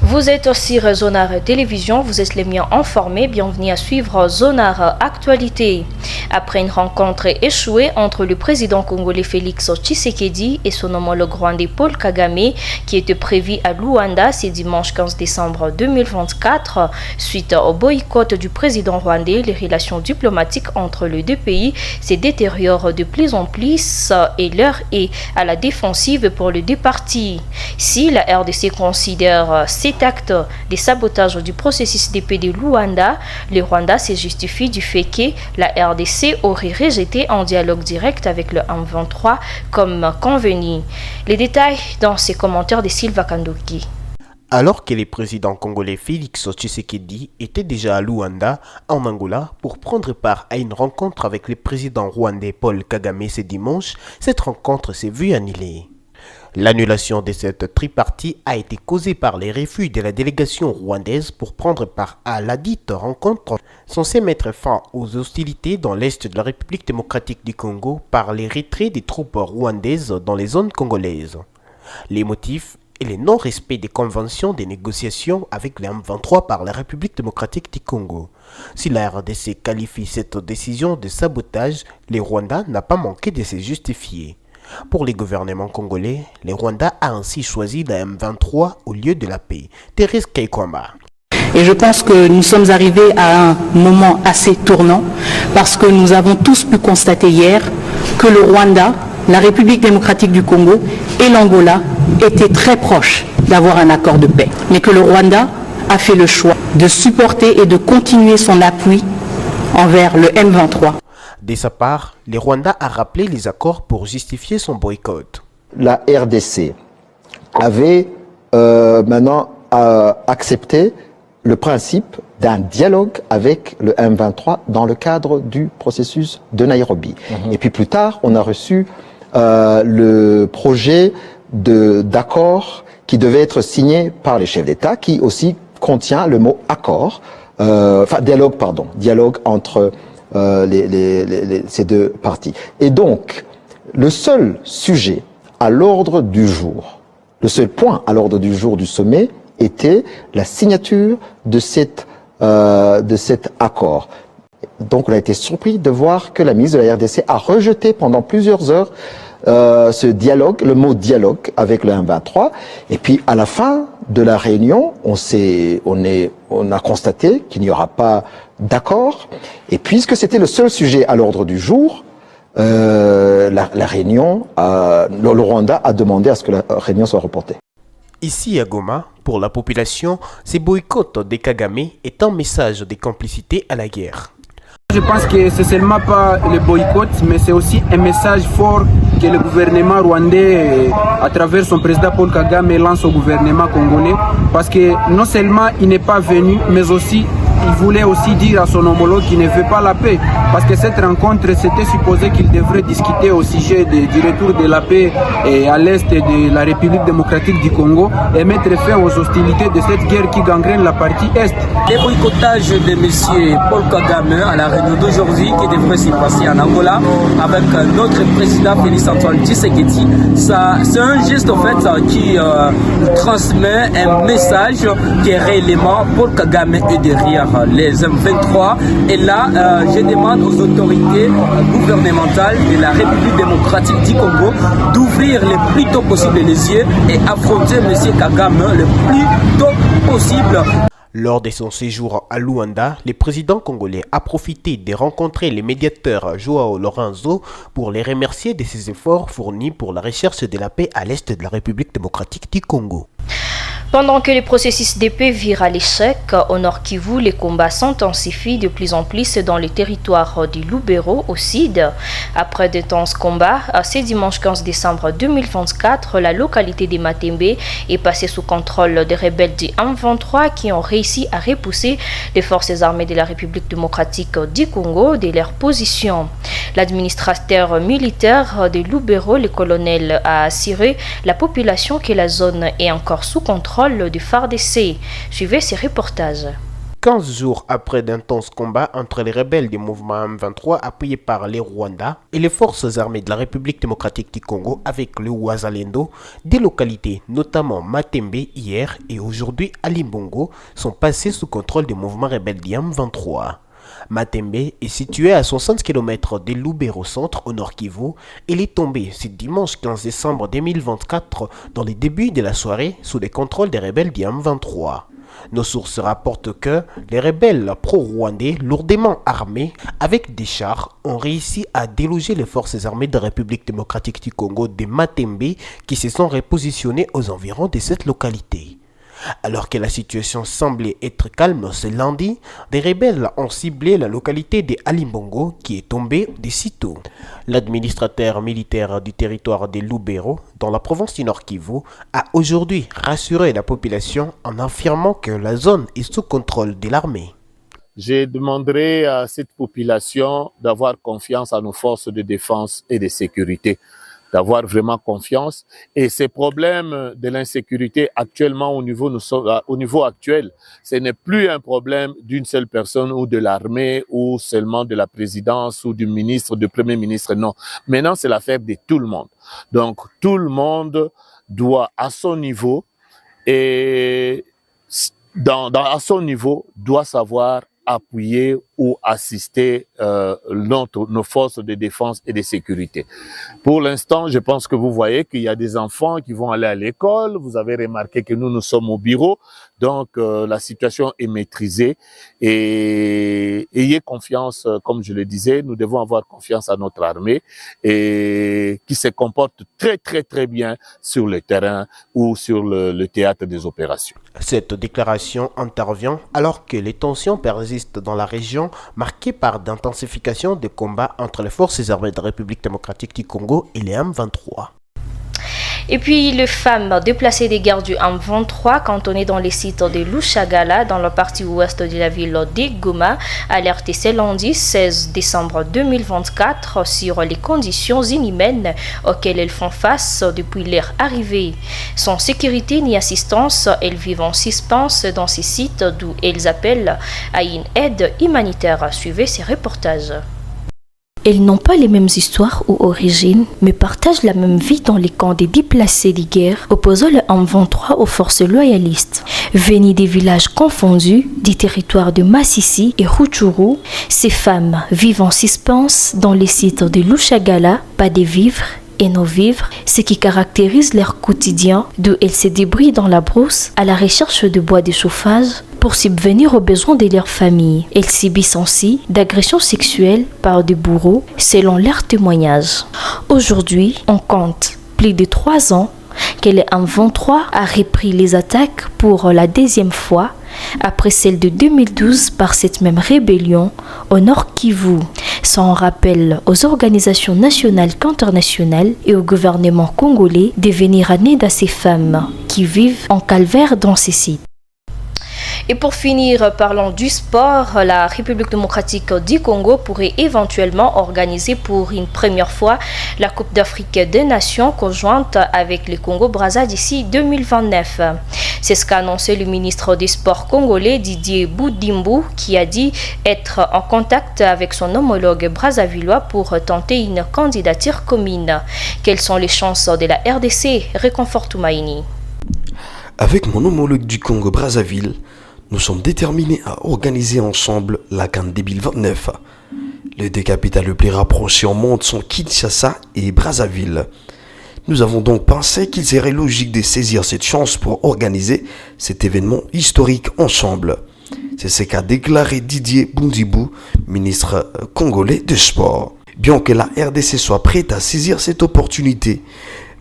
Vous êtes sur Zonar Télévision, vous êtes les mieux informés, bienvenue à suivre Zonar Actualité. Après une rencontre échouée entre le président congolais Félix Tshisekedi et son homologue rwandais Paul Kagame, qui était prévu à Luanda ce dimanche 15 décembre 2024, suite au boycott du président rwandais, les relations diplomatiques entre les deux pays se détériorent de plus en plus et l'heure est à la défensive pour les deux parties. Si la RDC considère cet acte de sabotage du processus de paix de Luanda, le Rwanda se justifie du fait que la RDC aurait rejeté un dialogue direct avec le M23 comme convenu. Les détails dans ces commentaires de Sylvain Kandoki. Alors que le président congolais Félix Tshisekedi était déjà à Luanda, en Angola, pour prendre part à une rencontre avec le président rwandais Paul Kagame ce dimanche, cette rencontre s'est vue annulée. L'annulation de cette tripartie a été causée par les refus de la délégation rwandaise pour prendre part à la dite rencontre, censée mettre fin aux hostilités dans l'est de la République démocratique du Congo par les retraits des troupes rwandaises dans les zones congolaises. Les motifs et le non-respect des conventions de négociation avec les M23 par la République démocratique du Congo. Si la RDC qualifie cette décision de sabotage, le Rwanda n'a pas manqué de se justifier. Pour les gouvernements congolais, le Rwanda a ainsi choisi la M23 au lieu de la paix. Thérèse Kaikwamba. Et je pense que nous sommes arrivés à un moment assez tournant parce que nous avons tous pu constater hier que le Rwanda, la République démocratique du Congo et l'Angola étaient très proches d'avoir un accord de paix. Mais que le Rwanda a fait le choix de supporter et de continuer son appui envers le M23. De sa part, le Rwanda a rappelé les accords pour justifier son boycott. La RDC avait maintenant accepté le principe d'un dialogue avec le M23 dans le cadre du processus de Nairobi. Et puis plus tard, on a reçu le projet d'accord qui devait être signé par les chefs d'État, qui aussi contient le mot accord, dialogue entre ces deux parties. Et donc, le seul sujet à l'ordre du jour, le seul point à l'ordre du jour du sommet était la signature de cet accord. Donc, on a été surpris de voir que la ministre de la RDC a rejeté pendant plusieurs heures ce dialogue, le mot dialogue avec le M23. Et puis, à la fin de la réunion, on a constaté qu'il n'y aura pas d'accord. Et puisque c'était le seul sujet à l'ordre du jour, la réunion, le Rwanda a demandé à ce que la réunion soit reportée. Ici à Goma, pour la population, ce boycott des Kagame est un message de complicité à la guerre. Je pense que c'est seulement pas le boycott, mais c'est aussi un message fort que le gouvernement rwandais, à travers son président Paul Kagame, lance au gouvernement congolais. Parce que non seulement il n'est pas venu, mais aussi il voulait aussi dire à son homologue qu'il ne veut pas la paix. Parce que cette rencontre, c'était supposé qu'il devrait discuter au sujet du retour de la paix à l'est de la République démocratique du Congo et mettre fin aux hostilités de cette guerre qui gangrène la partie est. Le boycottage de M. Paul Kagame à la réunion d'aujourd'hui qui devrait s'y passer en Angola avec notre président Félix Antoine Tshisekedi, c'est un geste en fait qui transmet un message que réellement Paul Kagame est derrière les M23. Et là, je demande aux autorités gouvernementales de la République démocratique du Congo d'ouvrir le plus tôt possible les yeux et affronter M. Kagame le plus tôt possible. Lors de son séjour à Luanda, le président congolais a profité de rencontrer le médiateur Joao Lorenzo pour les remercier de ses efforts fournis pour la recherche de la paix à l'est de la République démocratique du Congo. Pendant que le processus de paix vire à l'échec, au Nord Kivu, les combats s'intensifient de plus en plus dans les territoires du Lubero au sud. Après de intenses combats, ce dimanche 15 décembre 2024, la localité de Matembe est passée sous contrôle des rebelles du M23 qui ont réussi à repousser les forces armées de la République démocratique du Congo de leur position. L'administrateur militaire de Lubero, le colonel, a assuré la population que la zone est encore sous contrôle du FARDC. Suivez ces reportages. 15 jours après d'intenses combats entre les rebelles du mouvement M23 appuyés par les Rwandais et les forces armées de la République démocratique du Congo avec le Wazalendo, des localités, notamment Matembe hier et aujourd'hui à Limbongo, sont passées sous contrôle du mouvement rebelle du M23. Matembe est situé à 60 km de Lubero Centre au Nord Kivu. Il est tombé ce dimanche 15 décembre 2024 dans les débuts de la soirée sous le contrôle des rebelles du M23. Nos sources rapportent que les rebelles pro-rwandais lourdement armés avec des chars ont réussi à déloger les forces armées de la République démocratique du Congo de Matembe qui se sont repositionnées aux environs de cette localité. Alors que la situation semblait être calme ce lundi, des rebelles ont ciblé la localité de Alimbongo qui est tombée de sitôt. L'administrateur militaire du territoire de Lubero, dans la province du Nord Kivu, a aujourd'hui rassuré la population en affirmant que la zone est sous contrôle de l'armée. Je demanderai à cette population d'avoir confiance à nos forces de défense et de sécurité, d'avoir vraiment confiance. Et ces problèmes de l'insécurité actuellement au niveau actuel, ce n'est plus un problème d'une seule personne ou de l'armée ou seulement de la présidence ou du ministre, du premier ministre, non. Maintenant, c'est l'affaire de tout le monde. Donc, tout le monde doit, à son niveau, et à son niveau, doit savoir appuyer ou assister nos forces de défense et de sécurité. Pour l'instant, je pense que vous voyez qu'il y a des enfants qui vont aller à l'école. Vous avez remarqué que nous sommes au bureau. Donc, la situation est maîtrisée. Et ayez confiance, comme je le disais, nous devons avoir confiance à notre armée et qui se comporte très, très, très bien sur le terrain ou sur le théâtre des opérations. Cette déclaration intervient alors que les tensions persistent dans la région, marquée par d'intensification des combats entre les forces armées de la République démocratique du Congo et les M23. Et puis, les femmes déplacées des guerres du M23, cantonnées dans les sites de Lushagala, dans la partie ouest de la ville de Goma, alertées ce lundi 16 décembre 2024 sur les conditions inhumaines auxquelles elles font face depuis leur arrivée. Sans sécurité ni assistance, elles vivent en suspense dans ces sites d'où elles appellent à une aide humanitaire. Suivez ces reportages. Elles n'ont pas les mêmes histoires ou origines, mais partagent la même vie dans les camps des déplacés de guerre, opposant le M23 aux forces loyalistes. Venues des villages confondus, des territoires de Massissi et Rutshuru, ces femmes vivent en suspense dans les sites de Lushagala, pas des vivres et nos vivres, ce qui caractérise leur quotidien, d'où elles se débrouillent dans la brousse à la recherche de bois de chauffage pour subvenir aux besoins de leur famille. Elles subissent aussi d'agressions sexuelles par des bourreaux, selon leurs témoignages. Aujourd'hui, on compte plus de 3 ans que le M23 a repris les attaques pour la deuxième fois, après celle de 2012 par cette même rébellion au Nord Kivu. Sans rappel aux organisations nationales qu'internationales et au gouvernement congolais de venir en aide à ces femmes qui vivent en calvaire dans ces sites. Et pour finir, parlons du sport. La République démocratique du Congo pourrait éventuellement organiser pour une première fois la Coupe d'Afrique des Nations conjointe avec le Congo-Brazza d'ici 2029. C'est ce qu'a annoncé le ministre des Sports congolais Didier Boudimbu, qui a dit être en contact avec son homologue brazzavillois pour tenter une candidature commune. Quelles sont les chances de la RDC? Réconforte Maïni. Avec mon homologue du Congo-Brazzaville, nous sommes déterminés à organiser ensemble la CAN 2029. Les deux capitales les plus rapprochées au monde sont Kinshasa et Brazzaville. Nous avons donc pensé qu'il serait logique de saisir cette chance pour organiser cet événement historique ensemble. C'est ce qu'a déclaré Didier Boudimbu, ministre congolais des Sports. Bien que la RDC soit prête à saisir cette opportunité,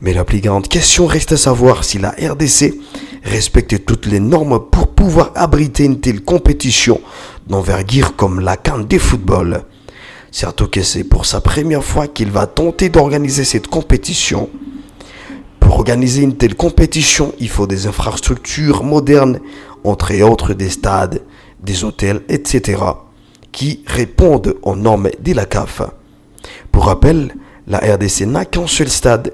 mais la plus grande question reste à savoir si la RDC respecte toutes les normes pour pouvoir abriter une telle compétition d'envergure comme la CAN de football. Surtout que c'est pour sa première fois qu'il va tenter d'organiser cette compétition. Pour organiser une telle compétition, il faut des infrastructures modernes, entre autres des stades, des hôtels, etc., qui répondent aux normes de la CAF. Pour rappel, la RDC n'a qu'un seul stade,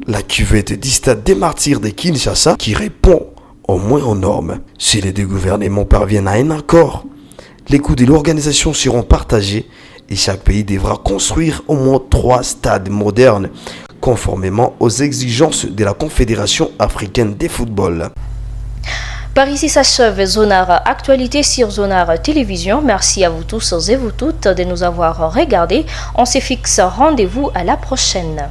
la cuvette du stade des Martyrs de Kinshasa, qui répond au moins aux normes. Si les deux gouvernements parviennent à un accord, les coûts de l'organisation seront partagés et chaque pays devra construire au moins 3 stades modernes, conformément aux exigences de la Confédération africaine de football. Par ici s'achève Zonar Actualité sur Zonar Télévision. Merci à vous tous et vous toutes de nous avoir regardés. On se fixe rendez-vous à la prochaine.